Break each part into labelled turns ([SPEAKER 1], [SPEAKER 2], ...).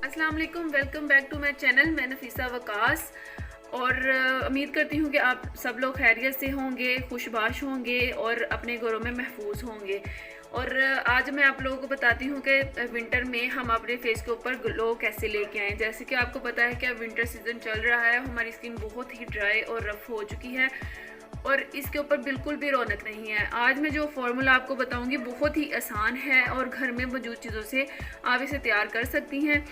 [SPEAKER 1] अस्सलाम वालेकुम, welcome back to my channel. मैं नफीसा वकास और उम्मीद करती हूँ कि आप सब लोग खैरियत से होंगे, खुशबाश होंगे और अपने घरों में महफूज होंगे। और आज मैं आप लोगों को बताती हूँ कि विंटर में हम अपने फेस के ऊपर ग्लो कैसे लेके आएँ। जैसे कि आपको पता है कि अब विंटर सीज़न चल रहा है, हमारी स्किन बहुत ही ड्राई और रफ़ हो चुकी है और इसके ऊपर बिल्कुल भी रौनक नहीं है। आज मैं जो फार्मूला आपको बताऊंगी बहुत ही आसान है और घर में मौजूद चीज़ों से आप इसे तैयार कर सकती हैं।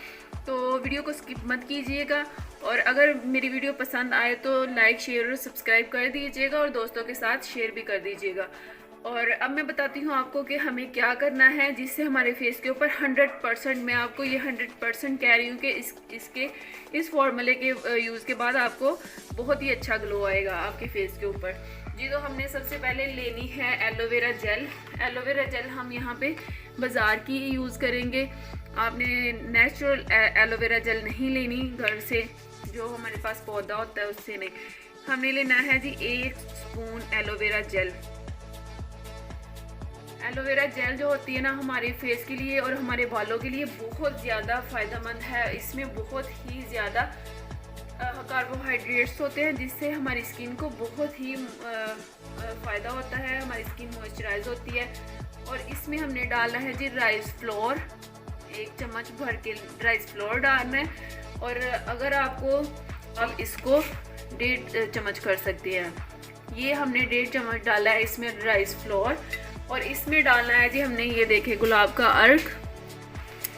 [SPEAKER 1] तो वीडियो को स्किप मत कीजिएगा और अगर मेरी वीडियो पसंद आए तो लाइक, शेयर और सब्सक्राइब कर दीजिएगा और दोस्तों के साथ शेयर भी कर दीजिएगा। और अब मैं बताती हूँ आपको कि हमें क्या करना है जिससे हमारे फेस के ऊपर 100% मैं आपको ये 100% कह रही हूँ कि इस फॉर्मूले के यूज़ के बाद आपको बहुत ही अच्छा ग्लो आएगा आपके फेस के ऊपर। जी, तो हमने सबसे पहले लेनी है एलोवेरा जेल। एलोवेरा जेल हम यहाँ पे बाज़ार की यूज़ करेंगे। आपने नेचुरल एलोवेरा जेल नहीं लेनी, घर से जो हमारे पास पौधा होता है उससे नहीं। हमने लेना है जी 1 spoon aloe vera gel. Aloe vera gel जो होती है ना हमारे फेस के लिए और हमारे बालों के लिए बहुत ज़्यादा फ़ायदेमंद है। इसमें बहुत ही ज़्यादा कार्बोहाइड्रेट्स होते हैं जिससे हमारी स्किन को बहुत ही फ़ायदा होता है, हमारी स्किन मॉइस्चराइज होती है। और इसमें हमने डालना है जी राइस फ्लोर, 1 चम्मच भर के राइस फ्लोर डालना है। और अगर आपको अब इसको 1.5 चम्मच कर सकते हैं। ये हमने 1.5 चम्मच डाला है इसमें राइस फ्लोर। और इसमें डालना है जी हमने ये देखे गुलाब का अर्क।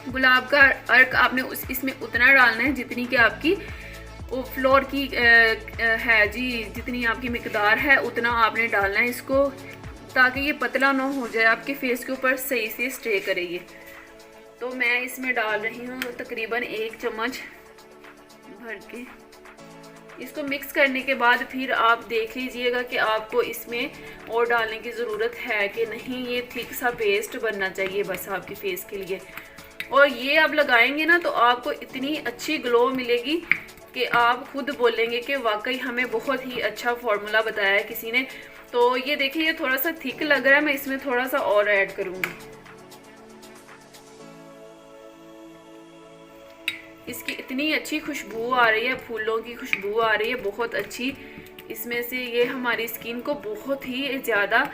[SPEAKER 1] गुलाब का अर्क आपने इसमें उतना डालना है जितनी कि आपकी वो फ्लोर की है जी, जितनी आपकी मिकदार है उतना आपने डालना है इसको, ताकि ये पतला ना हो जाए, आपके फेस के ऊपर सही से स्टे करेगी। तो मैं इसमें डाल रही हूँ तकरीबन 1 चम्मच भर के। इसको मिक्स करने के बाद फिर आप देख लीजिएगा कि आपको इसमें और डालने की ज़रूरत है कि नहीं। ये थिक सा पेस्ट बनना चाहिए बस आपके फेस के लिए। और ये आप लगाएंगे ना तो आपको इतनी अच्छी ग्लो मिलेगी कि आप खुद बोलेंगे कि वाकई हमें बहुत ही अच्छा फार्मूला बताया है किसी ने। तो ये देखिए, ये थोड़ा सा थिक लग रहा है, मैं इसमें थोड़ा सा और ऐड करूँगी। इसकी इतनी अच्छी खुशबू आ रही है, फूलों की खुशबू आ रही है बहुत अच्छी इसमें से। ये हमारी स्किन को बहुत ही ज़्यादा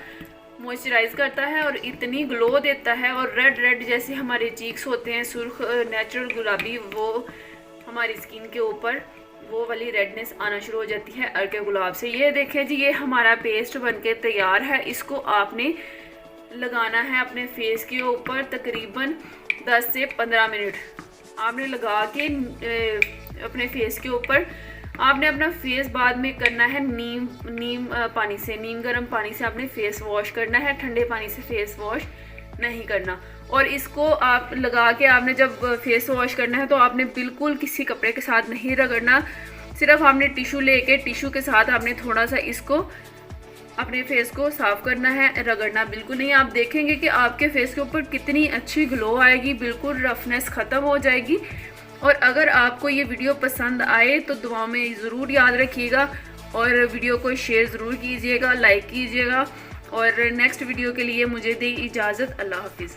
[SPEAKER 1] मॉइस्चराइज करता है और इतनी ग्लो देता है। और रेड रेड जैसे हमारे चीक्स होते हैं, सुर्ख नेचुरल गुलाबी, वो हमारी स्किन के ऊपर वो वाली रेडनेस आना शुरू हो जाती है अर्क गुलाब से। ये देखें जी, ये हमारा पेस्ट बनके तैयार है। इसको आपने लगाना है अपने फेस के ऊपर तकरीबन 10 से 15 मिनट आपने लगा के अपने फेस के ऊपर। आपने अपना फेस बाद में करना है नीम पानी से, नीम गर्म पानी से आपने फेस वॉश करना है, ठंडे पानी से फेस वॉश नहीं करना। और इसको आप लगा के आपने जब फेस वॉश करना है तो आपने बिल्कुल किसी कपड़े के साथ नहीं रगड़ना, सिर्फ आपने टिश्यू लेके टिश्यू के साथ आपने थोड़ा सा इसको अपने फेस को साफ करना है, रगड़ना बिल्कुल नहीं। आप देखेंगे कि आपके फेस के ऊपर कितनी अच्छी ग्लो आएगी, बिल्कुल रफनेस ख़त्म हो जाएगी। और अगर आपको ये वीडियो पसंद आए तो दुआ में ज़रूर याद रखिएगा और वीडियो को शेयर ज़रूर कीजिएगा, लाइक कीजिएगा। और नेक्स्ट वीडियो के लिए मुझे दी इजाज़त। अल्लाह हाफिज़।